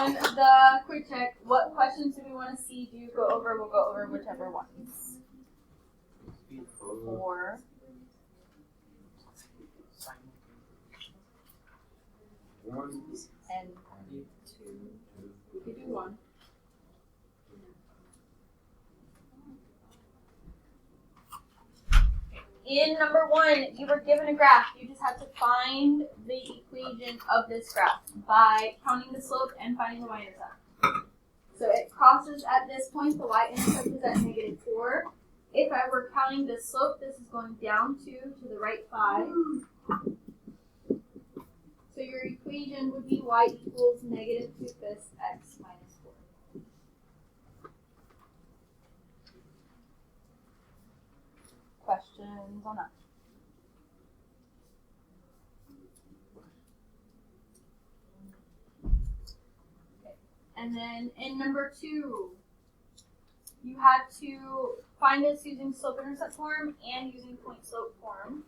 on the quick check, what questions do we want to see you go over? We'll go over whichever ones. 4. And 2. We could do 1. In number 1, you were given a graph. You just had to find the equation of this graph by counting the slope and finding the y-intercept. So it crosses at this point. The y-intercept is at -4. If I were counting the slope, this is going down 2 to the right 5. So your equation would be y equals -2/5 x minus 4. Questions on that? Okay. And then in number 2, you had to find this using slope-intercept form and using point-slope form.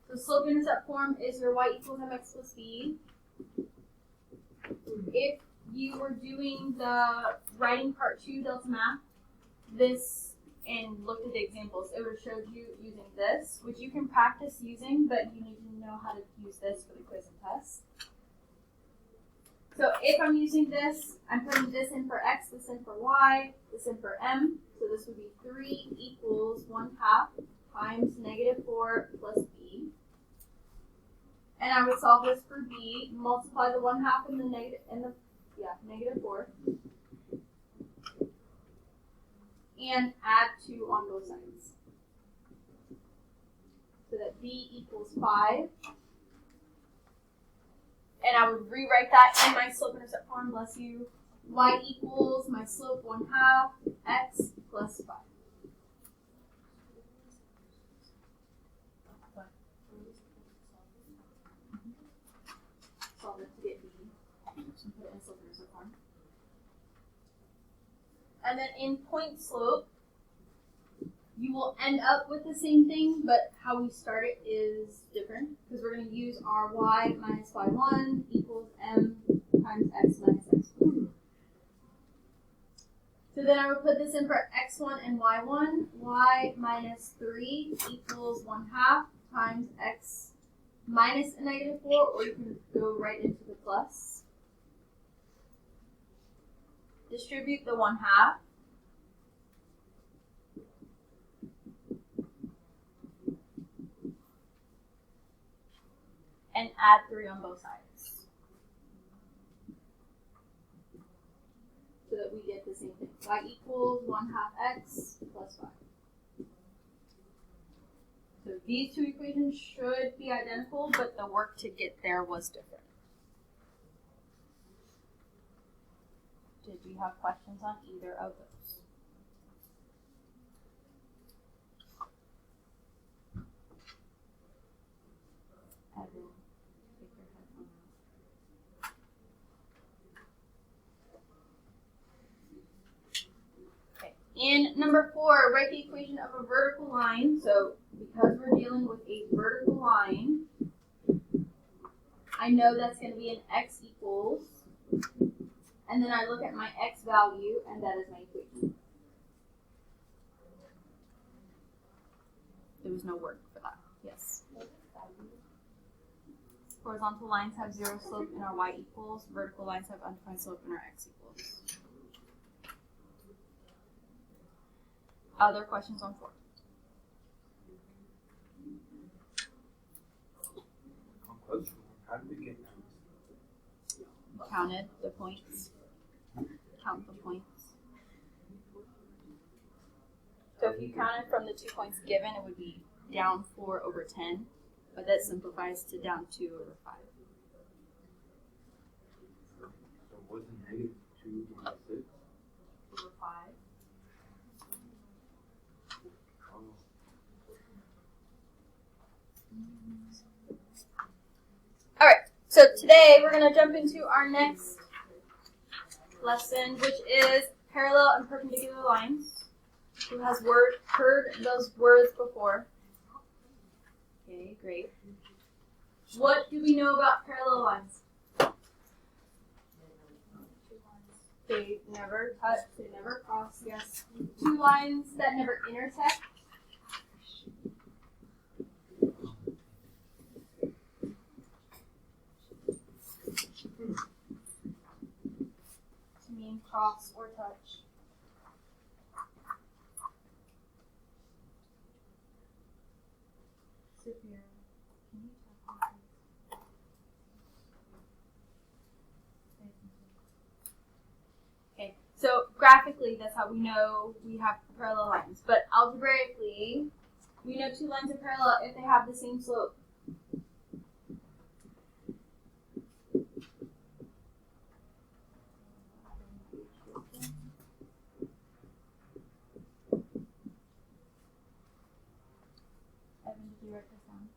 The slope-intercept form is your y equals mx+b. If you were doing the writing part 2 delta math, this and looked at the examples, it would have showed you using this, which you can practice using, but you need to know how to use this for the quiz and test. So if I'm using this, I'm putting this in for x, this in for y, this in for m. So this would be 3 equals 1/2 times -4 plus b. And I would solve this for b, multiply the 1/2 and the -4. And add 2 on both sides. So that b equals 5. And I would rewrite that in my slope-intercept form, bless you. Y equals my slope 1/2 x plus 5. Solve it to get b. Put it in slope-intercept form. And then in point slope, you will end up with the same thing, but how we start it is different because we're going to use our y minus y1 equals m times x minus x2. So then I would put this in for x1 and y1. Y minus 3 equals 1/2 times x minus a -4, or you can go right into the plus. Distribute the 1/2. And add 3 on both sides. So that we get the same thing. Y equals 1/2 x plus 5. So these two equations should be identical, but the work to get there was different. Did you have questions on either of those? Evan, take your headphone out. Okay. In number 4, write the equation of a vertical line. So because we're dealing with a vertical line, I know that's going to be an x equals. And then I look at my x value, and that is my equation. There was no word for that. Yes. Horizontal lines have 0 slope in our y equals. Vertical lines have undefined slope in our x equals. Other questions on 4? How did we get that? Counted the points. Count the points. So if you counted from the 2 points given, it would be down 4 over 10, but that simplifies to down 2 over 5. So wasn't -2 minus 6? Over 5. Oh. All right, so today we're going to jump into our next lesson, which is parallel and perpendicular lines. Who has heard those words before? Okay, great. What do we know about parallel lines? never touch, they never cross, yes. Two lines that never intersect. To mean cross or touch. Sophia, can you tap on this? Okay, so graphically, that's how we know we have parallel lines. But algebraically, we know two lines are parallel if they have the same slope. Evan, did you write this down?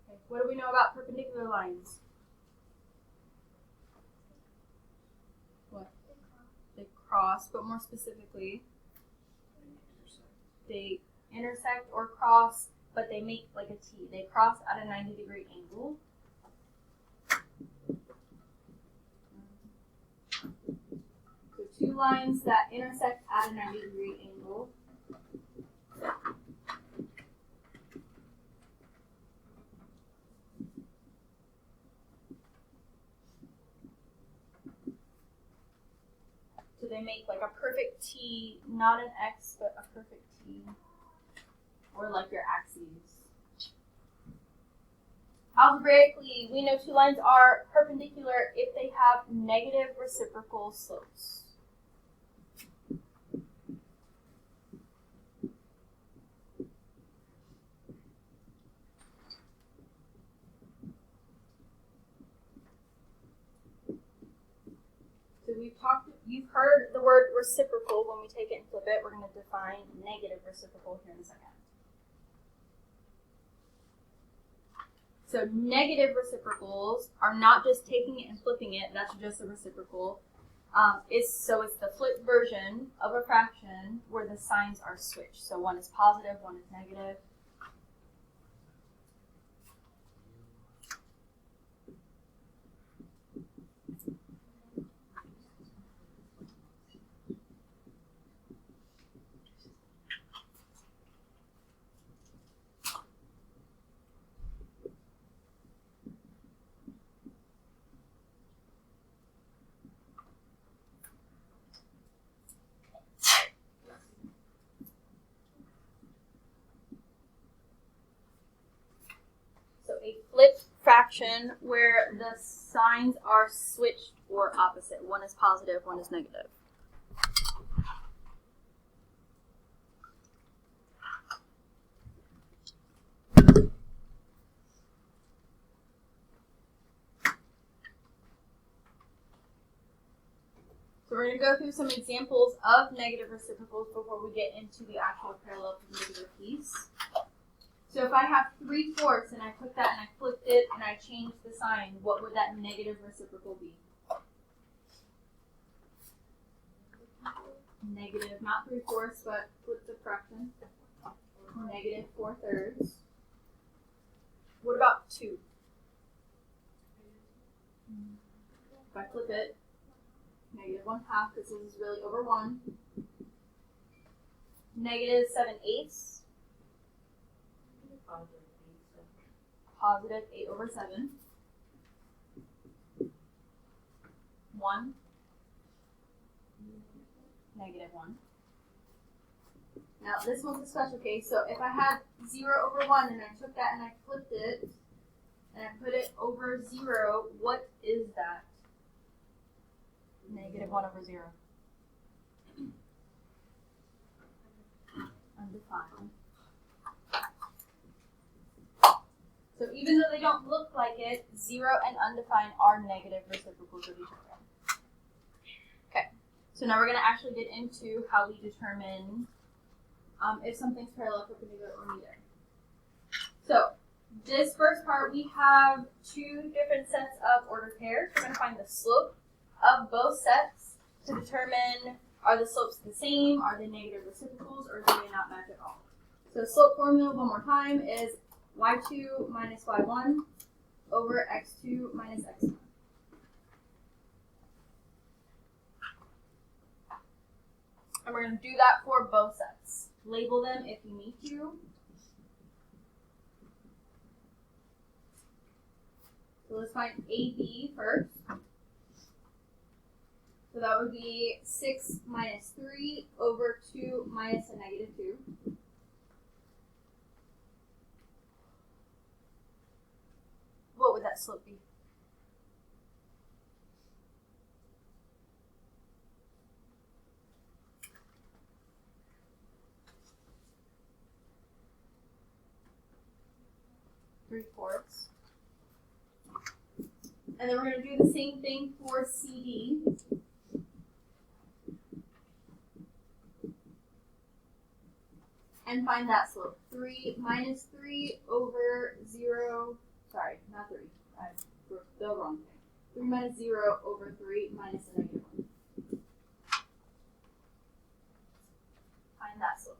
Okay, what do we know about perpendicular lines? What? They cross, but more specifically, they intersect or cross, but they make like a T. They cross at a 90-degree angle. So two lines that intersect at a 90-degree angle. So they make like a perfect T, not an X, but a perfect T. Or like your axes. Algebraically, we know two lines are perpendicular if they have negative reciprocal slopes. So you've heard the word reciprocal. When we take it and flip it, we're going to define negative reciprocal here in a second. So negative reciprocals are not just taking it and flipping it. That's just a reciprocal. It's the flip version of a fraction where the signs are switched. So one is positive, one is negative. A flip fraction where the signs are switched or opposite. One is positive, one is negative. So we're going to go through some examples of negative reciprocals before we get into the actual parallel perpendicular piece. So if I have 3/4 and I took that and I flipped it and I changed the sign, what would that negative reciprocal be? Negative, not 3/4, but flip the fraction. Negative 4/3. What about 2? If I flip it, negative 1/2, because this is really over 1. Negative 7/8. Positive 8/7. 1. Negative 1. Now this one's a special case, so if I had 0/1 and I took that and I flipped it and I put it over 0, what is that? Negative 1/0. Undefined. So even though they don't look like it, 0 and undefined are negative reciprocals of each other. Okay, so now we're going to actually get into how we determine if something's parallel, perpendicular, or neither. So this first part, we have two different sets of ordered pairs. We're going to find the slope of both sets to determine, are the slopes the same, are they negative reciprocals, or do they not match at all? So slope formula, one more time, is y2 minus y1 over x2 minus x1. And we're going to do that for both sets. Label them if you need to. So let's find AB first. So that would be 6 minus 3 over 2 minus a negative 2. What would that slope be? Three-fourths. And then we're going to do the same thing for CD. And find that slope. 3 minus 3 over 0. Sorry, not 3. I wrote the wrong thing. 3 minus 0 over 3 minus a negative 1. Find that slope.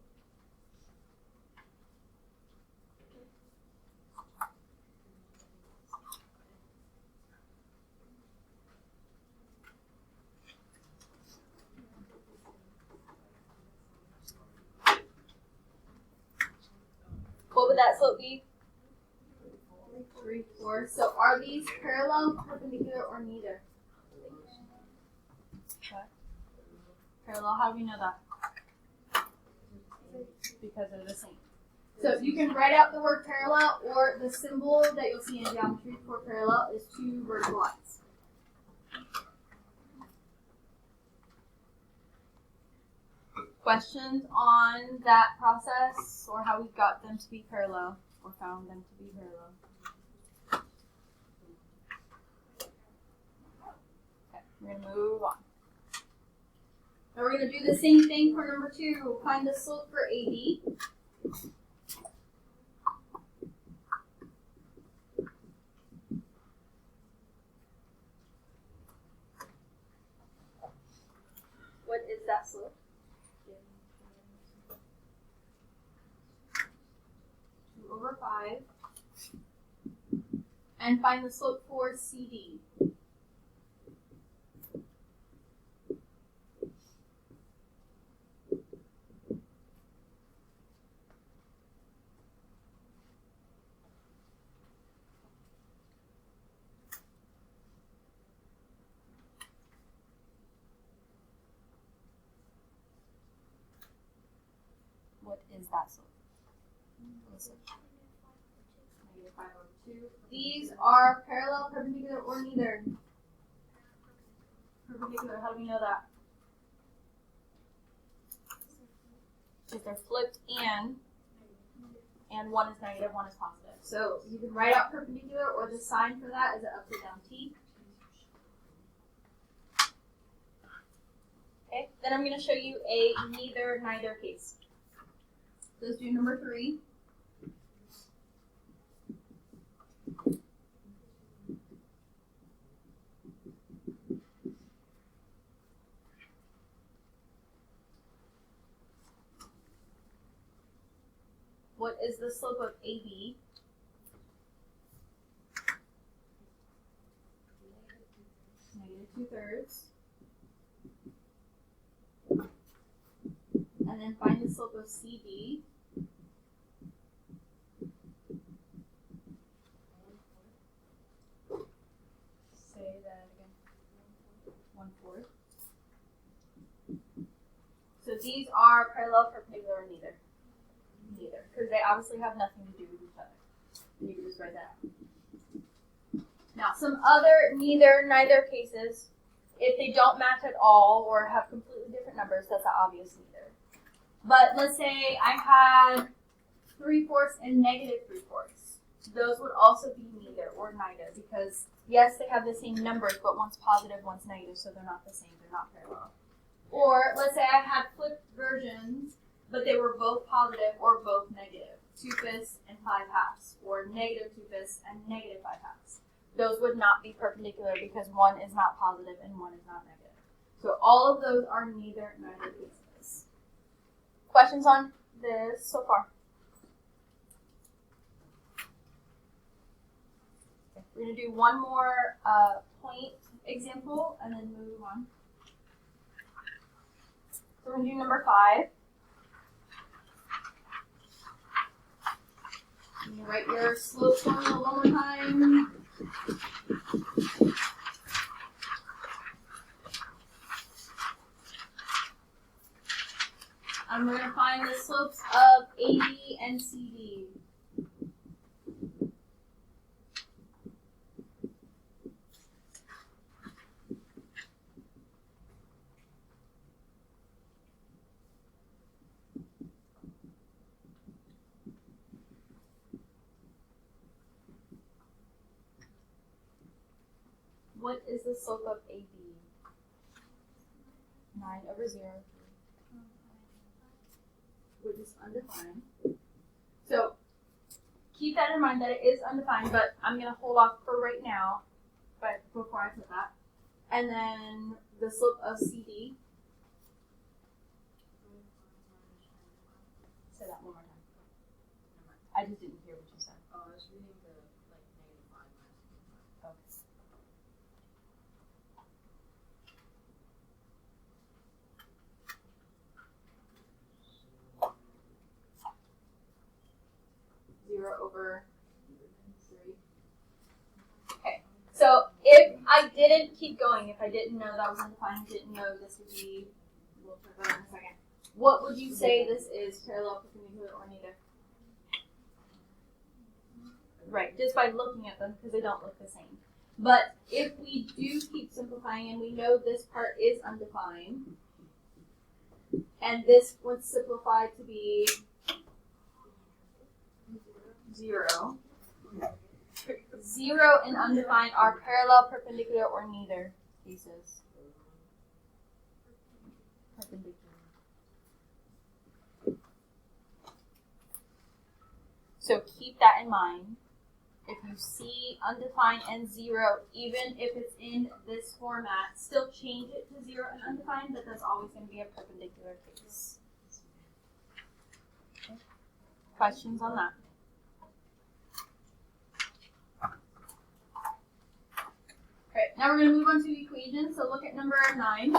What would that slope be? 3/4. So are these parallel, perpendicular, or neither? What? Parallel, how do we know that? Because they're the same. So you can write out the word parallel, or the symbol that you'll see in geometry for parallel is 2 vertical lines. Questions on that process, or how we got them to be parallel, or found them to be parallel? Okay, we're going to move on. Now we're going to do the same thing for number 2. Find the slope for AB. What is that slope? 2 over 5. And find the slope for CD. What is that slope? -5/2. These are parallel, perpendicular, or neither? Perpendicular. How do we know that? Because they're flipped and one is negative, one is positive. So you can write out perpendicular, or the sign for that is an upside down T. Okay, then I'm going to show you a neither case. So let's do number 3. What is the slope of AB? -2/3. And then find the slope of CD. Say that again. 1/4. So these are parallel, perpendicular, or neither? Neither, because they obviously have nothing to do with each other. You can just write that out. Now, some other neither cases, if they don't match at all or have completely different numbers, that's an obvious neither. But let's say I had 3/4 and -3/4. Those would also be neither or neither, because yes, they have the same numbers, but one's positive, one's negative, so they're not the same, they're not parallel. Or let's say I had flipped versions, but they were both positive or both negative, 2/5 and 5/2, or -2/5 and -5/2. Those would not be perpendicular because one is not positive and one is not negative. So all of those are neither cases. Questions on this so far? We're going to do one more point example and then move on. So we're going to do number 5. You can write your slope formula one more time. And we're going to find the slopes of AB and CD. What is the slope of AB? 9/0. Which is undefined. So keep that in mind that it is undefined, but I'm going to hold off for right now, but before I put that. And then the slope of CD. Say that one more time. I just didn't hear what you said. Oh, I was reading the -5 minus 5. Okay. Over 3. Okay, so if I didn't keep going, if I didn't know that was undefined, didn't know this would be, we'll talk about it in a second. What would you say this is, parallel, perpendicular, or neither? Right, just by looking at them, because they don't look the same. But if we do keep simplifying and we know this part is undefined, and this would simplify to be 0. 0 and undefined are parallel, perpendicular, or neither cases. Perpendicular. So keep that in mind. If you see undefined and 0, even if it's in this format, still change it to 0 and undefined, but that's always going to be a perpendicular case. Okay. Questions on that? Alright, now we're going to move on to equations. So look at number 9.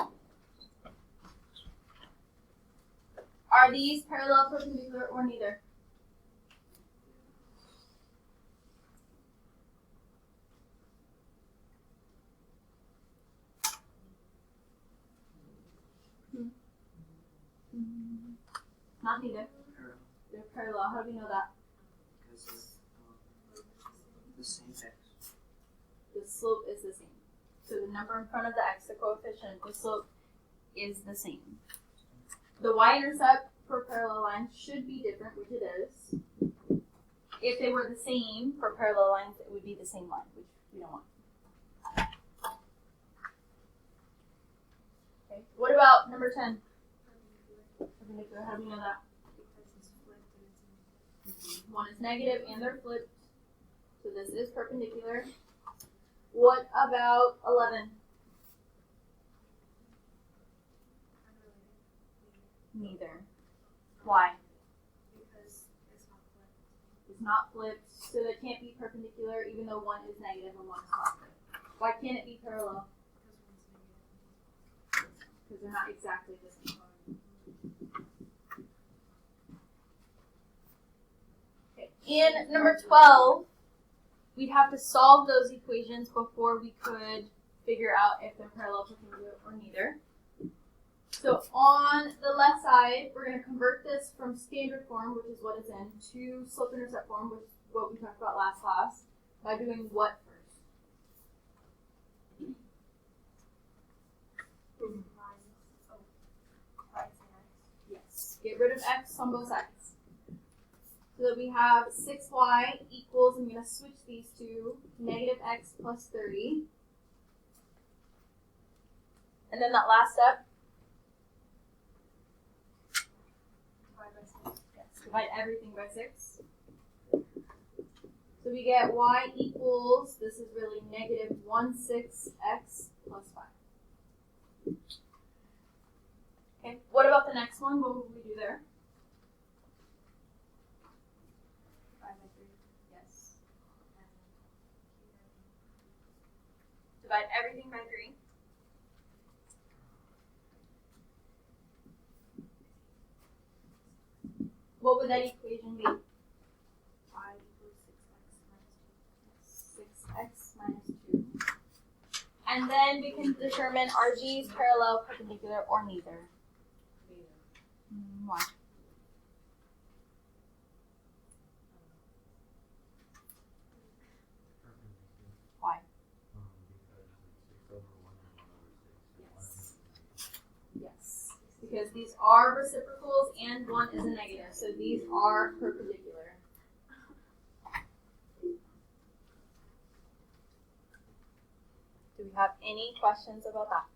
Are these parallel, perpendicular, or neither? Not neither. They're parallel. How do we know that? Because of the same x. The slope is the same. So the number in front of the x, the coefficient, the slope is the same. The y-intercept for parallel lines should be different, which it is. If they were the same for parallel lines, it would be the same line, which we don't want. Okay. What about number 10? Perpendicular. How do we know that? Because it's flipped and it's One is negative and they're flipped. So this is perpendicular. What about 11? Neither. Why? because it's not flipped. It's not flipped, so they can't be perpendicular even though one is negative and one is positive. Why can't it be parallel? Because they're not exactly the same. Okay. In number 12, we'd have to solve those equations before we could figure out if they're parallel, perpendicular, or neither. So on the left side, we're going to convert this from standard form, which is what it's in, to slope-intercept form, which is what we talked about last class, by doing what first? Yes. Get rid of x on both sides. So that we have 6y equals, I'm going to switch these to negative x plus 30. And then that last step, divide everything by 6. So we get y equals, this is really negative 16x plus 5. Okay, what about the next one? What would we do there? 5 by 3. Yes. Divide everything by 3. What would that equation be? Y equals 6x minus 2. And then we can determine are these parallel, perpendicular, or neither? Why? Why? Because 6/1 and 1/6. Yes. Because these are reciprocals and 1 is a negative. So these are perpendicular. Do we have any questions about that?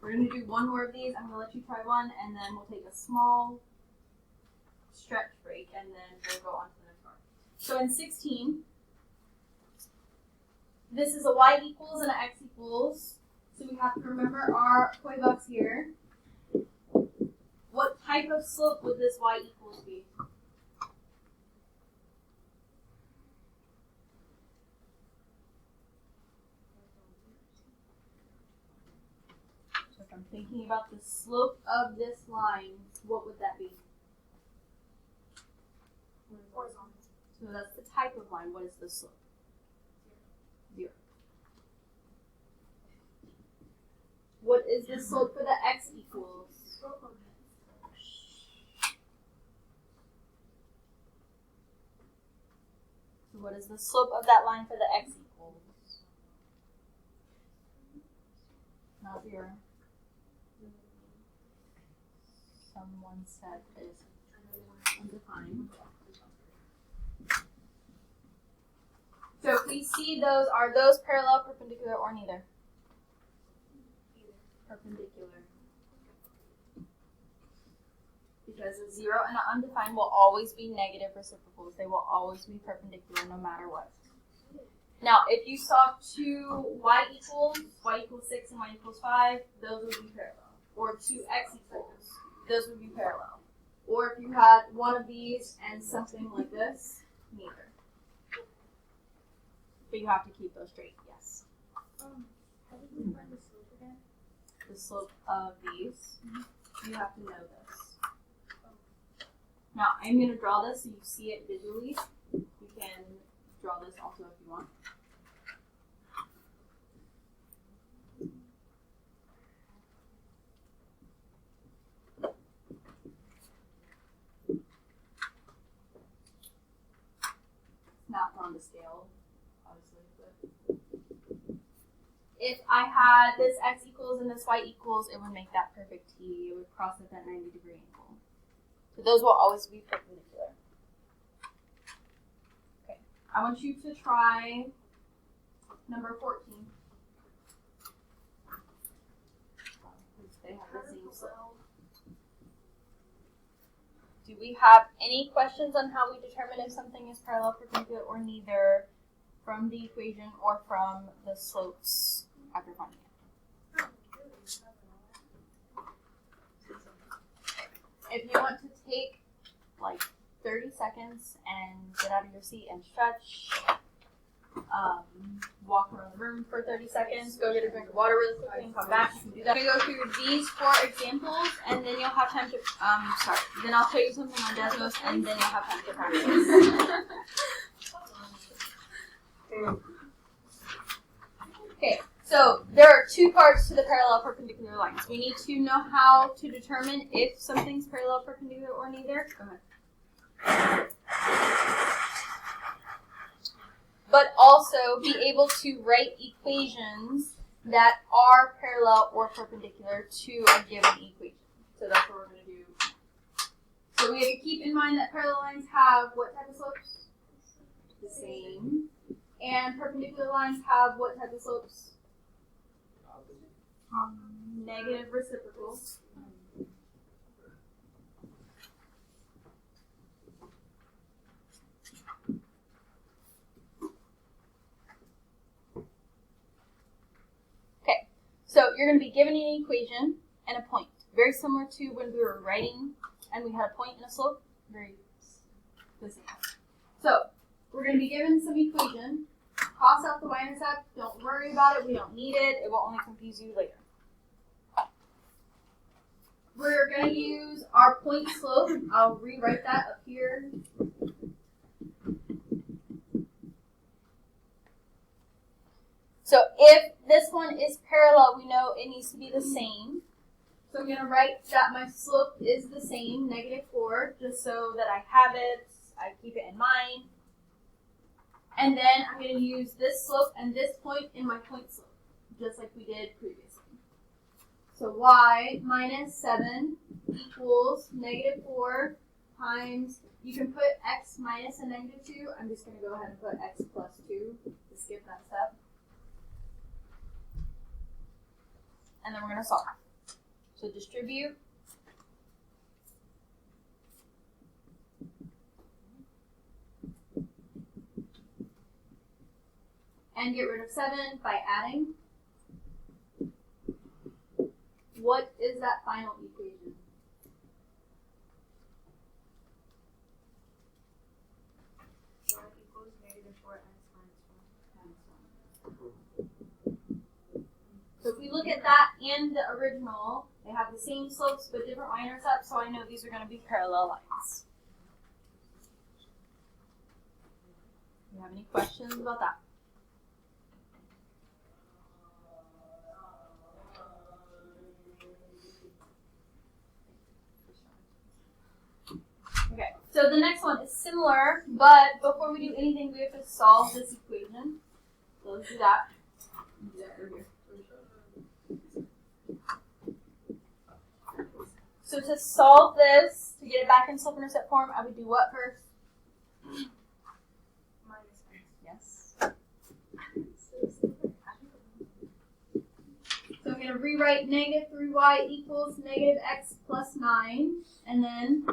We're going to do one more of these. I'm going to let you try one, and then we'll take a small stretch break, and then we'll go on to the next part. So in 16, this is a y equals and an x equals. So we have to remember our toy box here. What type of slope would this y equals be? So if I'm thinking about the slope of this line, what would that be? horizontal. So that's the type of line. What is the slope? 0. What is the slope for the x equals? So what is the slope of that line for the x equals? Not 0. Someone said is undefined. So if we see those, are those parallel, perpendicular, or neither? Perpendicular. Because a 0 and an undefined will always be negative reciprocals. They will always be perpendicular no matter what. Now, if you saw two y equals 6 and y equals 5, those would be parallel. Or two x equals, those would be parallel. Or if you had one of these and something like this, neither. But you have to keep those straight, yes. How did we find the slope again? The slope of these, you have to know this. Now, I'm going to draw this so you see it visually. You can draw this also if you want. Not on the scale, obviously, but if I had this x equals and this y equals, it would make that perfect T. It would cross at that 90-degree angle. So those will always be perpendicular. Okay, I want you to try number 14. They have the same slope. Do we have any questions on how we determine if something is parallel, perpendicular, or neither from the equation or from the slopes after finding it? If you want to take like 30 seconds and get out of your seat and stretch, walk around the room for 30 seconds, go get a drink of water really quickly and come back, you can do that. I'm going to go through these 4 examples and then you'll have time to, then I'll show you something on Desmos and then you'll have time to practice. Okay, so there are 2 parts to the parallel perpendicular lines. We need to know how to determine if something's parallel, perpendicular, or neither. Go ahead. But also be able to write equations that are parallel or perpendicular to a given equation. So that's what we're going to do. So we have to keep in mind that parallel lines have what type of slopes? The same. And perpendicular lines have what type of slopes? Negative reciprocals. So you're going to be given an equation and a point, very similar to when we were writing and we had a point and a slope, very the same. So we're going to be given some equation. Cross out the y-intercept. Don't worry about it. We don't need it. It will only confuse you later. We're going to use our point slope. I'll rewrite that up here. So if this one is parallel, we know it needs to be the same. So I'm going to write that my slope is the same, -4, just so that I have it, I keep it in mind. And then I'm going to use this slope and this point in my point slope, just like we did previously. So y minus 7 equals -4 times, you can put x minus a -2. I'm just going to go ahead and put x plus 2 to skip that step. And then we're going to solve. So distribute. And get rid of 7 by adding. What is that final equation? Y equals -4x minus 1. So if we look at that and the original, they have the same slopes but different y-intercepts, so I know these are going to be parallel lines. Do you have any questions about that? Okay, so the next one is similar, but before we do anything, we have to solve this equation. So let's do that. Do that over here. So to solve this, to get it back in slope-intercept form, I would do what first? Minus x. Yes. So I'm going to rewrite -3y equals -x plus 9, and then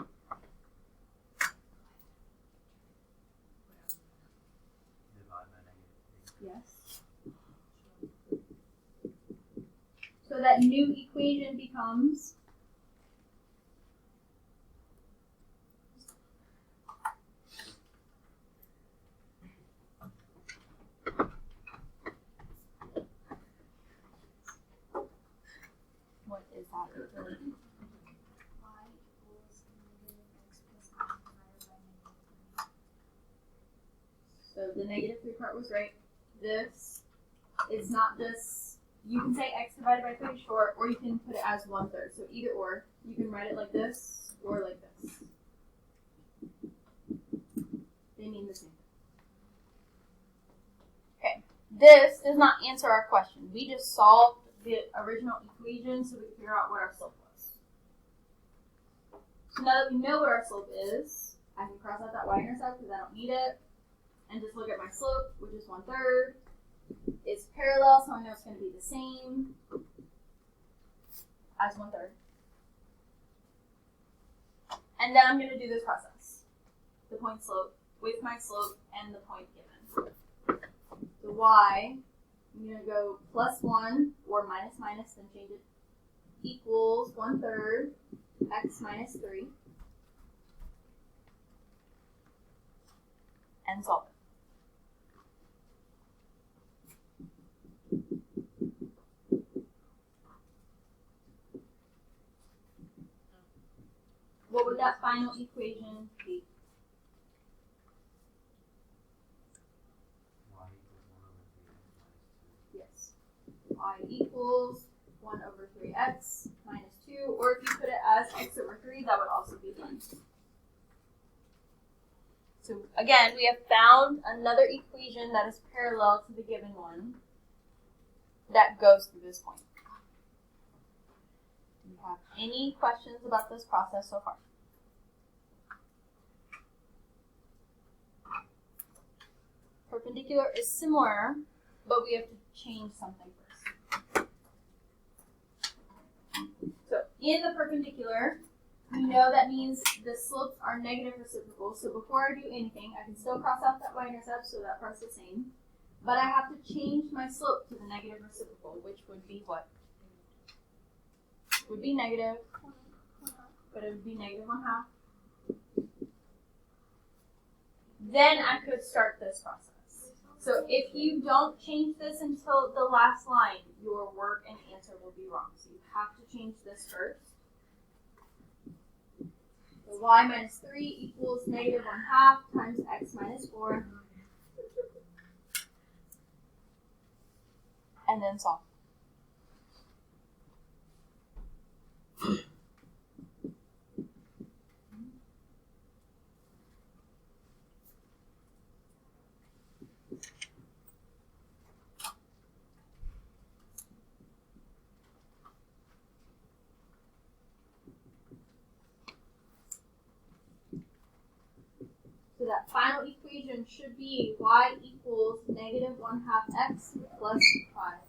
Divide by -3. yes. So that new equation becomes what is that? Y equals -x plus 9 divided by -3. So the -3 part was right. This is not just, you can say x divided by 3 short, or you can put it as 1/3. So either or. You can write it like this or like this. They mean the same thing. Okay, this does not answer our question. We just solved the original equation so we can figure out what our slope was. So now that we know what our slope is, I can cross out that y-intercept because I don't need it, and just look at my slope, which is 1/3. It's parallel, so I know it's going to be the same as 1/3. And then I'm going to do this process. The point slope with my slope and the point given. So y, I'm going to go +1 or minus, then change it, equals 1/3 x minus 3. And solve it. What would that final equation be? Yes. Y equals 1/3x minus 2, or if you put it as x/3, that would also be fine. So again, we have found another equation that is parallel to the given one that goes through this point. Do you have any questions about this process so far? Perpendicular is similar, but we have to change something first. So in the perpendicular, we know that means the slopes are negative reciprocal. So before I do anything, I can still cross out that y-intercept, so that part's the same. But I have to change my slope to the negative reciprocal, which would be what? Would be negative but it would be negative 1/2. Then I could start this process. So if you don't change this until the last line, your work and answer will be wrong. So you have to change this first. So y minus 3 equals negative 1/2 times x minus 4. And then solve. So that final equation should be y equals negative 1/2 x plus 5.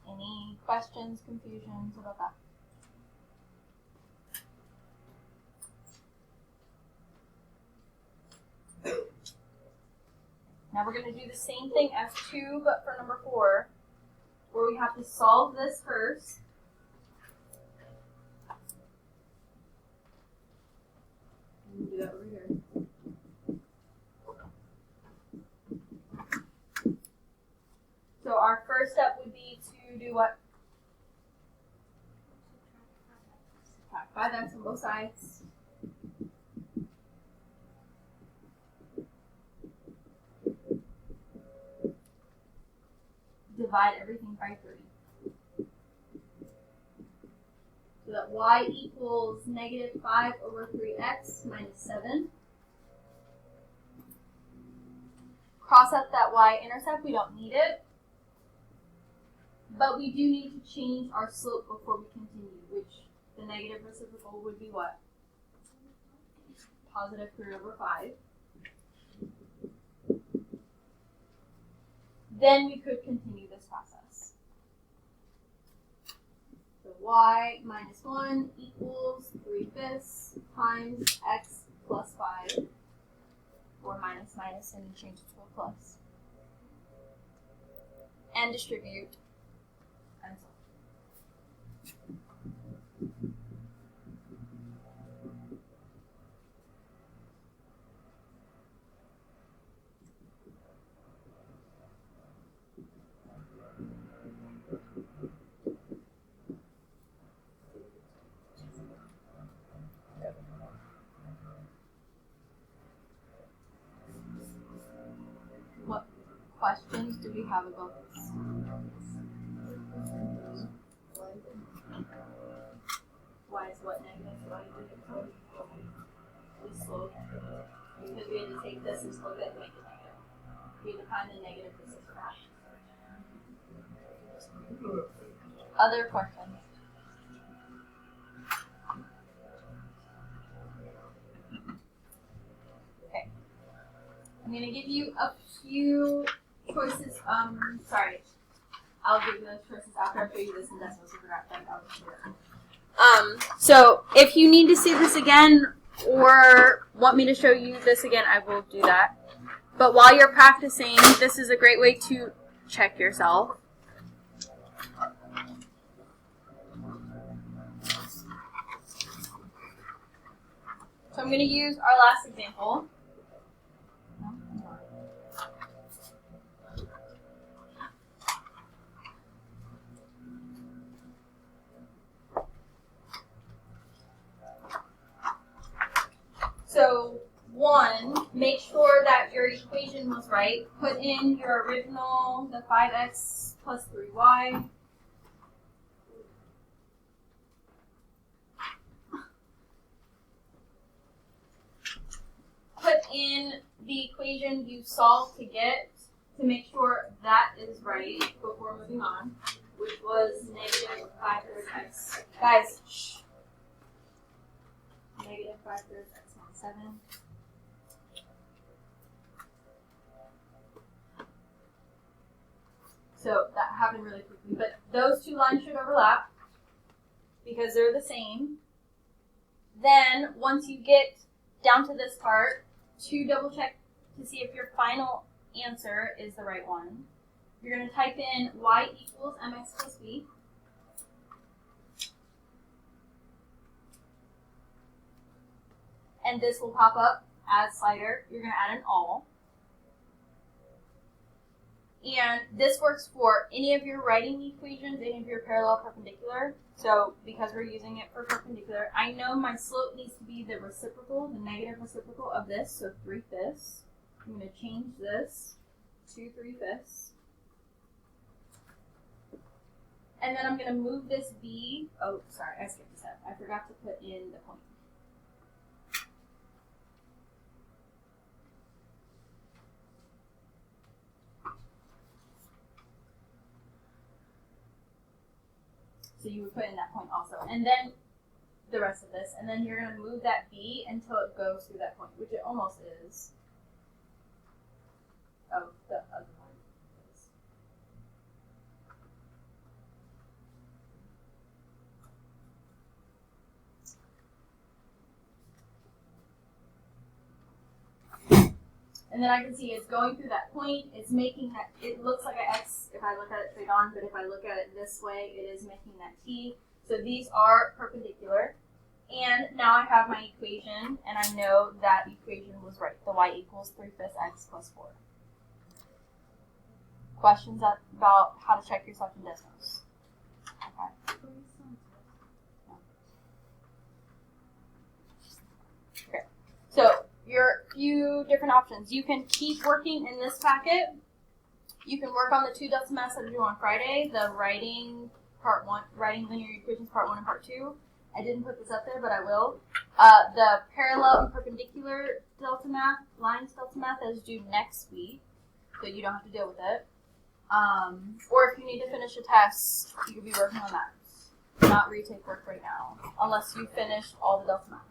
Any questions, confusions about that? Now we're going to do the same thing as 2, but for number 4, where we have to solve this first. We'll do that over here. So our first step would be to do what? Subtract 5x on both sides. Divide everything by 3. So that y equals negative 5 over 3x minus 7. Cross out that y-intercept, we don't need it. But we do need to change our slope before we continue, which the negative reciprocal would be what? Positive 3 over 5. Then we could continue this process. So y minus 1 equals 3/5 times x plus 5. Or minus minus and change it to a plus. And distribute. And so. What questions do we have about this? Why is what negative? Why do we the slope? Because we had to take this and slope it and make it negative. We had to find the negative resistance. Other questions? Okay. I'm going to give you a few choices. Sorry. I'll give you those choices after I show you this in decimals. So I'll just do it. So if you need to see this again or want me to show you this again, I will do that. But while you're practicing, this is a great way to check yourself. So I'm going to use our last example. So 1, make sure that your equation was right. Put in your original, the 5x plus 3y. Put in the equation you solved to get to make sure that is right before moving on, which was negative 5/3 x. Guys, shh. Negative 5/3 x minus 7. So that happened really quickly, but those two lines should overlap because they're the same. Then once you get down to this part, to double check to see if your final answer is the right one. you're going to type in y equals mx plus b. And this will pop up as slider. You're going to add an all. And this works for any of your writing equations, any of your parallel perpendicular. So because we're using it for perpendicular, I know my slope needs to be the reciprocal, the negative reciprocal of this, so 3/5. I'm going to change this to 3/5. And then I'm going to move this b. Oh, sorry, I skipped a step. I forgot to put in the point. So you would put in that point also. And then the rest of this. And then you're going to move that b until it goes through that point, which it almost is. Oh, the other one is. And then I can see it's going through that point. It's making that, it looks like an X if I look at it straight on, but if I look at it this way, it is making that T. So these are perpendicular. And now I have my equation, and I know that equation was right. The y equals 3/5 x plus 4. Questions about how to check your second decimals? Okay. Okay. So your few different options. You can keep working in this packet. You can work on the 2 decimals that are due on Friday, the writing part 1, writing linear equations part 1 and part 2. I didn't put this up there, but I will. The parallel and perpendicular delta math, lines delta math is due next week, so you don't have to deal with it. Or if you need to finish a test, you could be working on that. Not retake work right now, unless you finished all the delta math.